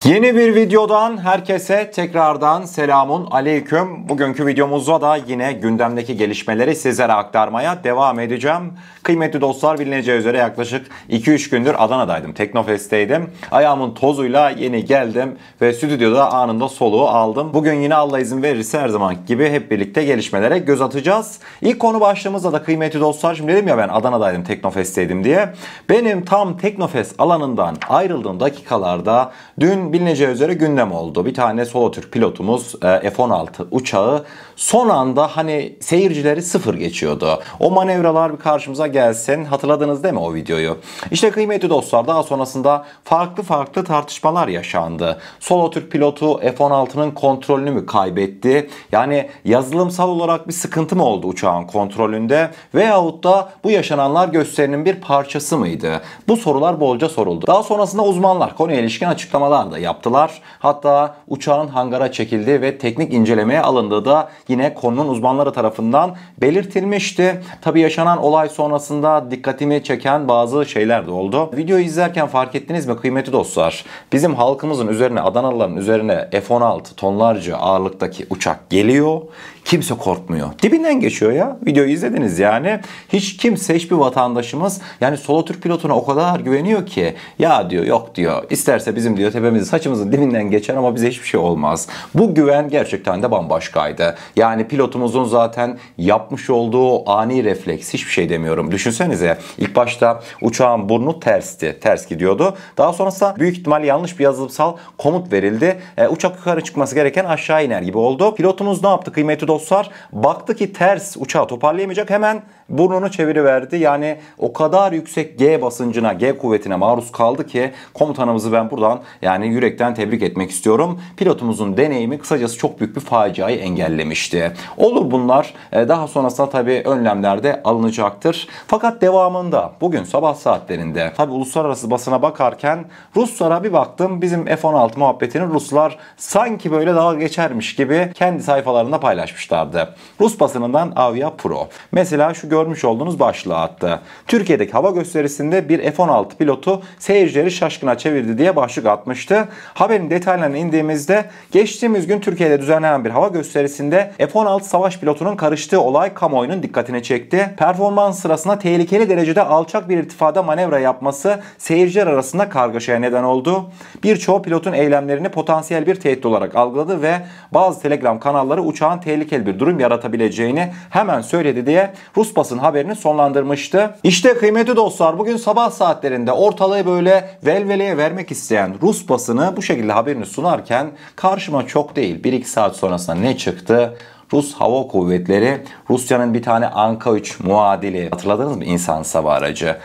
Yeni bir videodan herkese tekrardan selamun aleyküm. Bugünkü videomuzda da yine gündemdeki gelişmeleri sizlere aktarmaya devam edeceğim. Kıymetli dostlar, bilineceği üzere yaklaşık 2-3 gündür Adana'daydım. Teknofest'teydim. Ayağımın tozuyla yeni geldim ve stüdyoda anında soluğu aldım. Bugün yine Allah izin verirse her zaman gibi hep birlikte gelişmelere göz atacağız. İlk konu başlığımızda da kıymetli dostlar, şimdi dedim ya ben Adana'daydım, Teknofest'teydim diye. Benim tam Teknofest alanından ayrıldığım dakikalarda dün bilineceği üzere gündem oldu. Bir tane solo Türk pilotumuz F-16 uçağı son anda hani seyircileri sıfır geçiyordu. O manevralar bir karşımıza gelsin. Hatırladınız değil mi o videoyu? İşte kıymetli dostlar, daha sonrasında farklı tartışmalar yaşandı. Solo Türk pilotu F-16'nın kontrolünü mü kaybetti? Yani yazılımsal olarak bir sıkıntı mı oldu uçağın kontrolünde? Veyahut da bu yaşananlar gösterinin bir parçası mıydı? Bu sorular bolca soruldu. Daha sonrasında uzmanlar konuya ilişkin açıklamalar da yaptılar. Hatta uçağın hangara çekildiği ve teknik incelemeye alındığı da yine konunun uzmanları tarafından belirtilmişti. Tabii yaşanan olay sonrasında dikkatimi çeken bazı şeyler de oldu. Videoyu izlerken fark ettiniz mi kıymetli dostlar? Bizim halkımızın üzerine, Adanalıların üzerine F-16 tonlarca ağırlıktaki uçak geliyor. Kimse korkmuyor. Dibinden geçiyor ya. Videoyu izlediniz yani. Hiç kimse, hiçbir vatandaşımız yani solo Türk pilotuna o kadar güveniyor ki ya diyor, yok diyor, isterse bizim diyor tepemizi saçımızın dibinden geçer ama bize hiçbir şey olmaz. Bu güven gerçekten de bambaşkaydı. Yani pilotumuzun zaten yapmış olduğu ani refleks, hiçbir şey demiyorum. Düşünsenize, ilk başta uçağın burnu tersti. Ters gidiyordu. Daha sonrasında büyük ihtimal yanlış bir yazılımsal komut verildi. Uçak yukarı çıkması gereken aşağı iner gibi oldu. Pilotumuz ne yaptı kıymetli dostlar? Baktı ki ters, uçağı toparlayamayacak, hemen burnunu çeviriverdi. Yani o kadar yüksek G basıncına, G kuvvetine maruz kaldı ki komutanımızı ben buradan yani yürekten tebrik etmek istiyorum. Pilotumuzun deneyimi kısacası çok büyük bir faciayı engellemişti. Olur bunlar. Daha sonrasında tabii önlemler de alınacaktır. Fakat devamında bugün sabah saatlerinde tabii uluslararası basına bakarken Ruslara bir baktım. Bizim F-16 muhabbetini Ruslar sanki böyle dalga geçermiş gibi kendi sayfalarında paylaşmışlardı. Rus basınından Avia Pro mesela şu görmüş olduğunuz başlığı attı. Türkiye'deki hava gösterisinde bir F-16 pilotu seyircileri şaşkına çevirdi diye başlık atmıştı. Haberin detaylarına indiğimizde geçtiğimiz gün Türkiye'de düzenlenen bir hava gösterisinde F-16 savaş pilotunun karıştığı olay kamuoyunun dikkatini çekti. Performans sırasında tehlikeli derecede alçak bir irtifada manevra yapması seyirciler arasında kargaşaya neden oldu. Birçoğu pilotun eylemlerini potansiyel bir tehdit olarak algıladı ve bazı Telegram kanalları uçağın tehlikeli bir durum yaratabileceğini hemen söyledi diye Rus basın haberini sonlandırmıştı. İşte kıymetli dostlar, bugün sabah saatlerinde ortalığı böyle velveleye vermek isteyen Rus basını bu şekilde haberini sunarken karşıma çok değil 1-2 saat sonrasında ne çıktı? Rus Hava Kuvvetleri Rusya'nın bir tane Anka 3 muadili, hatırladınız mı, insansız hava aracı?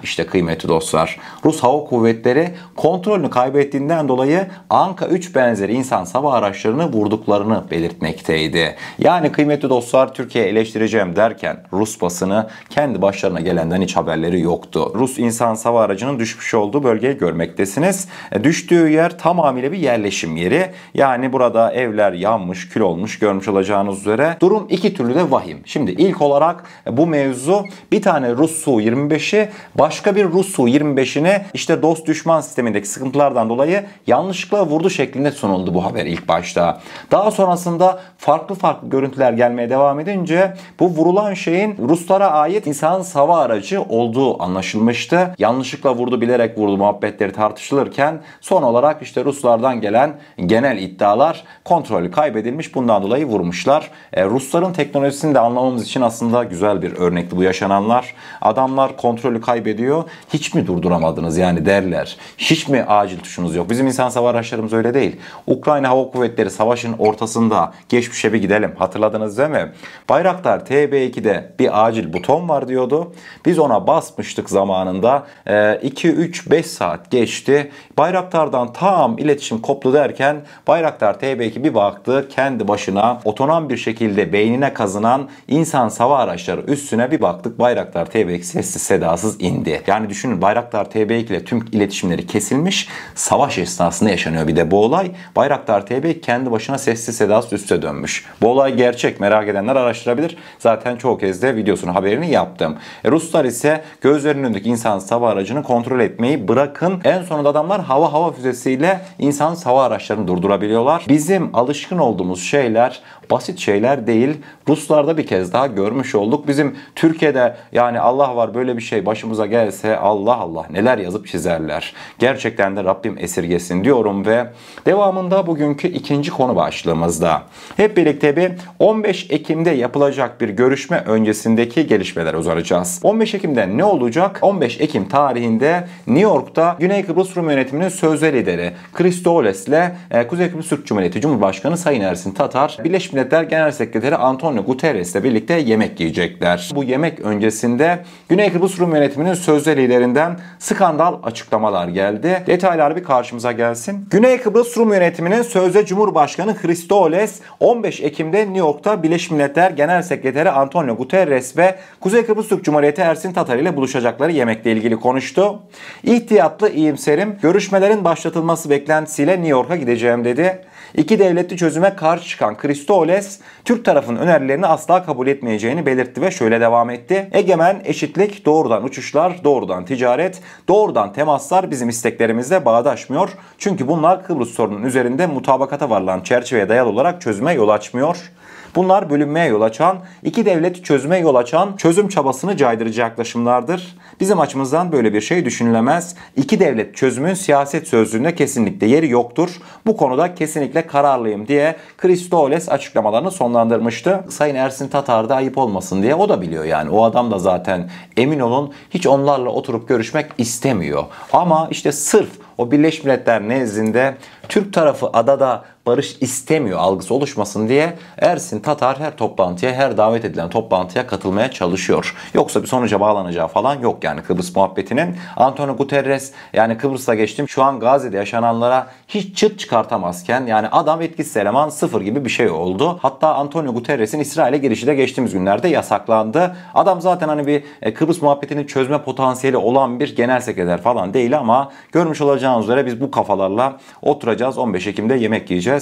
İşte kıymetli dostlar, Rus Hava Kuvvetleri kontrolünü kaybettiğinden dolayı Anka 3 benzeri insansız hava araçlarını vurduklarını belirtmekteydi. Yani kıymetli dostlar, Türkiye eleştireceğim derken Rus basını kendi başlarına gelenden hiç haberleri yoktu. Rus insansız hava aracının düşmüş olduğu bölgeyi görmektesiniz. Düştüğü yer tamamıyla bir yerleşim yeri. Yani burada evler yanmış, kül olmuş, görmüş olacağınız üzere. Durum iki türlü de vahim. Şimdi ilk olarak bu mevzu, bir tane Rus Su-25'i başka bir Rus Su-25'ine işte dost düşman sistemindeki sıkıntılardan dolayı yanlışlıkla vurdu şeklinde sunuldu bu haber ilk başta. Daha sonrasında farklı görüntüler gelmeye devam edince bu vurulan şeyin Ruslara ait insansız hava aracı olduğu anlaşılmıştı. Yanlışlıkla vurdu, bilerek vurdu muhabbetleri tartışılırken son olarak işte Ruslardan gelen genel iddialar kontrolü kaybedilmiş, bundan dolayı vurmuşlar. Rusların teknolojisini de anlamamız için aslında güzel bir örnekti bu yaşananlar. Adamlar kontrolü kaybediyor. Hiç mi durduramadınız yani derler. Hiç mi acil tuşunuz yok? Bizim insansız hava araçlarımız öyle değil. Ukrayna Hava Kuvvetleri savaşın ortasında, geçmişe bir gidelim. Hatırladınız değil mi? Bayraktar TB2'de bir acil buton var diyordu. Biz ona basmıştık zamanında. 2-3-5 saat geçti. Bayraktar'dan tam iletişim koptu derken Bayraktar TB2 bir baktı kendi başına otonom bir şekilde beynine kazınan insan hava araçları üstüne bir baktık Bayraktar TB2 sessiz sedasız indi. Yani düşünün, Bayraktar TB2 ile tüm iletişimleri kesilmiş. Savaş esnasında yaşanıyor bir de bu olay. Bayraktar TB2 kendi başına sessiz sedasız üste dönmüş. Bu olay gerçek. Merak edenler araştırabilir. Zaten çoğu kez de videosunu, haberini yaptım. Ruslar ise gözlerinin önündeki insansız hava aracını kontrol etmeyi bırakın. En sonunda adamlar hava füzesiyle insansız hava araçlarını durdurabiliyorlar. Bizim alışkın olduğumuz şeyler basit şeyler değil. Ruslarda bir kez daha görmüş olduk. Bizim Türkiye'de yani Allah var, böyle bir şey başımıza gelse Allah Allah neler yazıp çizerler. Gerçekten de Rabbim esirgesin diyorum ve devamında bugünkü ikinci konu başlığımızda hep birlikte bir 15 Ekim'de yapılacak bir görüşme öncesindeki gelişmeler uzanacağız. 15 Ekim'de ne olacak? 15 Ekim tarihinde New York'ta Güney Kıbrıs Rum Yönetimi'nin sözde lideri Christoles ile Kuzey Kıbrıs Türk Cumhuriyeti Cumhurbaşkanı Sayın Ersin Tatar, Birleşmiş Milletler Genel Sekreteri Antonio Guterres ile birlikte yemek yiyecekler. Bu yemek öncesinde Güney Kıbrıs Rum Yönetimi'nin sözde liderinden skandal açıklamalar geldi. Detaylar bir karşımıza gelsin. Güney Kıbrıs Rum Yönetimi'nin sözde Cumhurbaşkanı Christoles 15 Ekim'de New York'ta Birleşmiş Milletler Genel Sekreteri Antonio Guterres ve Kuzey Kıbrıs Türk Cumhuriyeti Ersin Tatar ile buluşacakları yemekle ilgili konuştu. İhtiyatlı, iyimserim, görüşmelerin başlatılması beklentisiyle New York'a gideceğim dedi. İki devletli çözüme karşı çıkan Christoles, Türk tarafının önerilerini asla kabul etmeyeceğini belirtti ve şöyle devam etti. Egemen, eşitlik, doğrudan uçuşlar, doğrudan ticaret, doğrudan temaslar bizim isteklerimizle bağdaşmıyor. Çünkü bunlar Kıbrıs sorunun üzerinde mutabakata varılan çerçeveye dayalı olarak çözüme yol açmıyor. Bunlar bölünmeye yol açan, iki devlet çözüme yol açan, çözüm çabasını caydırıcı yaklaşımlardır. Bizim açımızdan böyle bir şey düşünülemez. İki devlet çözümün siyaset sözlüğünde kesinlikle yeri yoktur. Bu konuda kesinlikle kararlıyım diye Christoles açıklamalarını sonlandırmıştı. Sayın Ersin Tatar da ayıp olmasın diye o da biliyor yani. O adam da zaten emin olun hiç onlarla oturup görüşmek istemiyor. Ama işte sırf o Birleşmiş Milletler nezdinde Türk tarafı adada barış istemiyor algısı oluşmasın diye Ersin Tatar her toplantıya, her davet edilen toplantıya katılmaya çalışıyor. Yoksa bir sonuca bağlanacağı falan yok yani Kıbrıs muhabbetinin. Antonio Guterres yani Kıbrıs'a geçtim, şu an Gazze'de yaşananlara hiç çıt çıkartamazken yani adam etkisiz eleman sıfır gibi bir şey oldu. Hatta Antonio Guterres'in İsrail'e girişi de geçtiğimiz günlerde yasaklandı. Adam zaten hani bir Kıbrıs muhabbetini çözme potansiyeli olan bir genel sekreter falan değil ama görmüş olacağınız üzere biz bu kafalarla oturacağız. 15 Ekim'de yemek yiyeceğiz.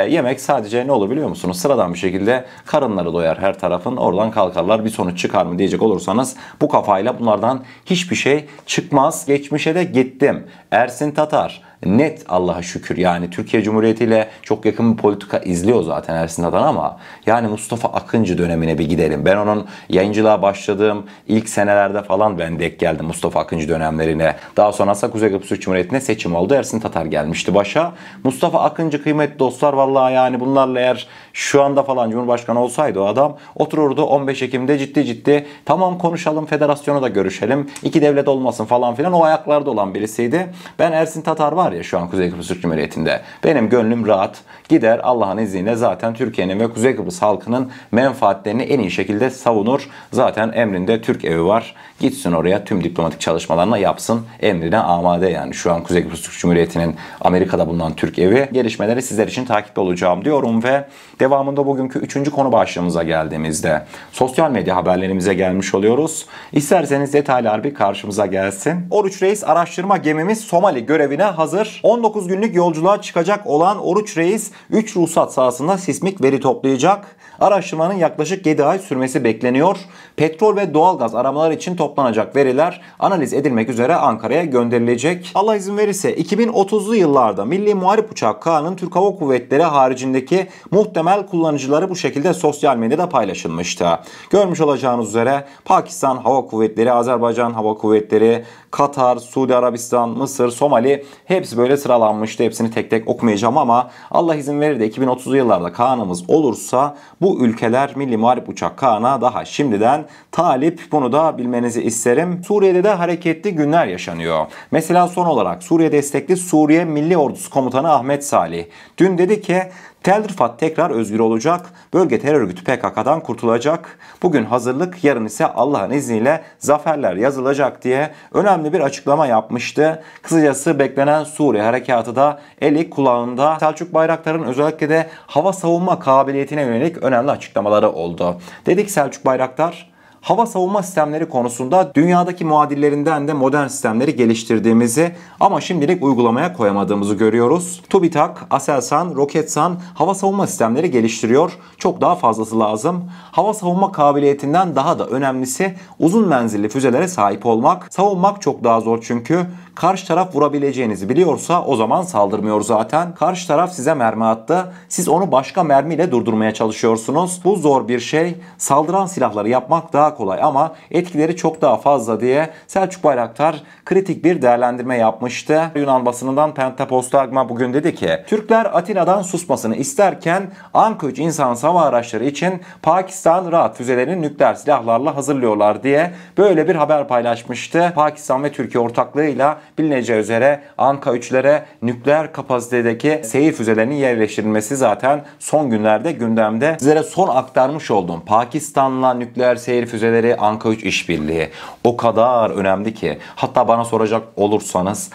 Yemek sadece ne olur biliyor musunuz? Sıradan bir şekilde karınları doyar her tarafın. Oradan kalkarlar, bir sonuç çıkar mı diyecek olursanız bu kafayla bunlardan hiçbir şey çıkmaz. Geçmişe de gittim. Ersin Tatar net Allah'a şükür yani Türkiye Cumhuriyeti ile çok yakın bir politika izliyor zaten Ersin Tatar ama yani Mustafa Akıncı dönemine bir gidelim. Ben onun yayıncılığa başladığım ilk senelerde falan ben denk geldim Mustafa Akıncı dönemlerine. Daha sonrasında Kuzey Kıbrıs Türk Cumhuriyeti'ne seçim oldu. Ersin Tatar gelmişti başa. Mustafa Akıncı kıymetli dostlar vallahi yani bunlarla eğer şu anda falan Cumhurbaşkanı olsaydı o adam otururdu 15 Ekim'de ciddi tamam konuşalım, federasyonu da görüşelim, iki devlet olmasın falan filan, o ayaklarda olan birisiydi. Ben Ersin Tatar var ya şu an Kuzey Kıbrıs Türk Cumhuriyeti'nde. Benim gönlüm rahat. Gider Allah'ın izniyle zaten Türkiye'nin ve Kuzey Kıbrıs halkının menfaatlerini en iyi şekilde savunur. Zaten emrinde Türk evi var. Gitsin oraya tüm diplomatik çalışmalarını yapsın. Emrine amade yani. Şu an Kuzey Kıbrıs Türk Cumhuriyeti'nin Amerika'da bulunan Türk evi. Gelişmeleri sizler için takipte olacağım diyorum ve devamında bugünkü üçüncü konu başlığımıza geldiğimizde sosyal medya haberlerimize gelmiş oluyoruz. İsterseniz detaylar bir karşımıza gelsin. Oruç Reis araştırma gemimiz Somali görevine hazır. 19 günlük yolculuğa çıkacak olan Oruç Reis 3 ruhsat sahasında sismik veri toplayacak. Araştırmanın yaklaşık 7 ay sürmesi bekleniyor. Petrol ve doğalgaz aramalar için toplanacak veriler analiz edilmek üzere Ankara'ya gönderilecek. Allah izin verirse 2030'lu yıllarda Milli Muharip Uçak K'nın Türk Hava Kuvvetleri haricindeki muhtemel kullanıcıları bu şekilde sosyal medyada paylaşılmıştı. Görmüş olacağınız üzere Pakistan Hava Kuvvetleri, Azerbaycan Hava Kuvvetleri, Katar, Suudi Arabistan, Mısır, Somali hepsi böyle sıralanmıştı. Hepsini tek tek okumayacağım ama Allah izin verir de 2030'lu yıllarda Kaan'ımız olursa bu ülkeler Milli Muharip Uçak Kaan'a daha şimdiden talip. Bunu da bilmenizi isterim. Suriye'de de hareketli günler yaşanıyor. Mesela son olarak Suriye destekli Suriye Milli Ordusu Komutanı Ahmet Salih dün dedi ki Tel Rifat tekrar özgür olacak. Bölge terör örgütü PKK'dan kurtulacak. Bugün hazırlık, yarın ise Allah'ın izniyle zaferler yazılacak diye önemli bir açıklama yapmıştı. Kısacası beklenen Suriye harekatı da eli kulağında. Selçuk Bayraktar'ın özellikle de hava savunma kabiliyetine yönelik önemli açıklamaları oldu. Dedik Selçuk Bayraktar, hava savunma sistemleri konusunda dünyadaki muadillerinden de modern sistemleri geliştirdiğimizi ama şimdilik uygulamaya koyamadığımızı görüyoruz. TÜBİTAK, Aselsan, Roketsan hava savunma sistemleri geliştiriyor. Çok daha fazlası lazım. Hava savunma kabiliyetinden daha da önemlisi uzun menzilli füzelere sahip olmak. Savunmak çok daha zor çünkü. Karşı taraf vurabileceğinizi biliyorsa o zaman saldırmıyor zaten. Karşı taraf size mermi attı. Siz onu başka mermiyle durdurmaya çalışıyorsunuz. Bu zor bir şey. Saldıran silahları yapmak daha kolay ama etkileri çok daha fazla diye Selçuk Bayraktar kritik bir değerlendirme yapmıştı. Yunan basınından Pentapostagma bugün dedi ki, Türkler Atina'dan susmasını isterken Anka 3 insan hava araçları için Pakistan Rahat füzelerini nükleer silahlarla hazırlıyorlar diye böyle bir haber paylaşmıştı. Pakistan ve Türkiye ortaklığıyla bilineceği üzere Anka 3'lere nükleer kapasitedeki seyir füzelerinin yerleştirilmesi zaten son günlerde gündemde. Sizlere son aktarmış olduğum Pakistan'la nükleer seyir füzeleri Anka 3 işbirliği o kadar önemli ki, hatta bana soracak olursanız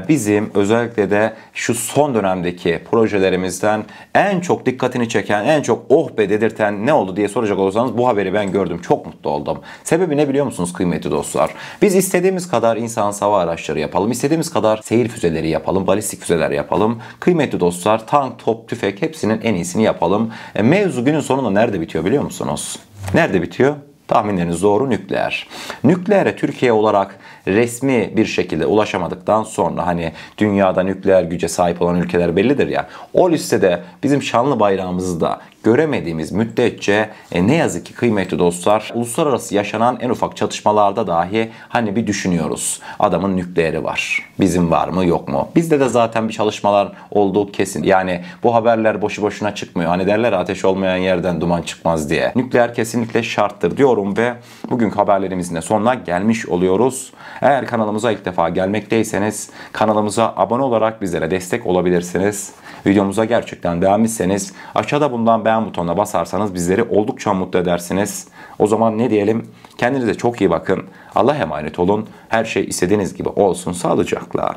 bizim özellikle de şu son dönemdeki projelerimizden en çok dikkatini çeken, en çok oh be dedirten ne oldu diye soracak olursanız bu haberi ben gördüm. Çok mutlu oldum. Sebebi ne biliyor musunuz kıymetli dostlar? Biz istediğimiz kadar insansız hava araçları yapalım, istediğimiz kadar seyir füzeleri yapalım, balistik füzeler yapalım. Kıymetli dostlar, tank, top, tüfek hepsinin en iyisini yapalım. Mevzu günün sonunda nerede bitiyor biliyor musunuz? Nerede bitiyor? Tahminleriniz doğru, nükleer. Nükleere Türkiye olarak resmi bir şekilde ulaşamadıktan sonra, hani dünyada nükleer güce sahip olan ülkeler bellidir ya, o listede bizim şanlı bayrağımızı da göremediğimiz müddetçe ne yazık ki kıymetli dostlar, uluslararası yaşanan en ufak çatışmalarda dahi hani bir düşünüyoruz. Adamın nükleeri var. Bizim var mı yok mu? Bizde de zaten bir çalışmalar olduğu kesin. Yani bu haberler boşu boşuna çıkmıyor. Hani derler ateş olmayan yerden duman çıkmaz diye. Nükleer kesinlikle şarttır diyorum ve bugünkü haberlerimizin de sonuna gelmiş oluyoruz. Eğer kanalımıza ilk defa gelmekteyseniz kanalımıza abone olarak bizlere destek olabilirsiniz. Videomuza gerçekten beğenmişseniz aşağıda bulunan beğen butonuna basarsanız bizleri oldukça mutlu edersiniz. O zaman ne diyelim? Kendinize çok iyi bakın. Allah'a emanet olun. Her şey istediğiniz gibi olsun. Sağlıcakla.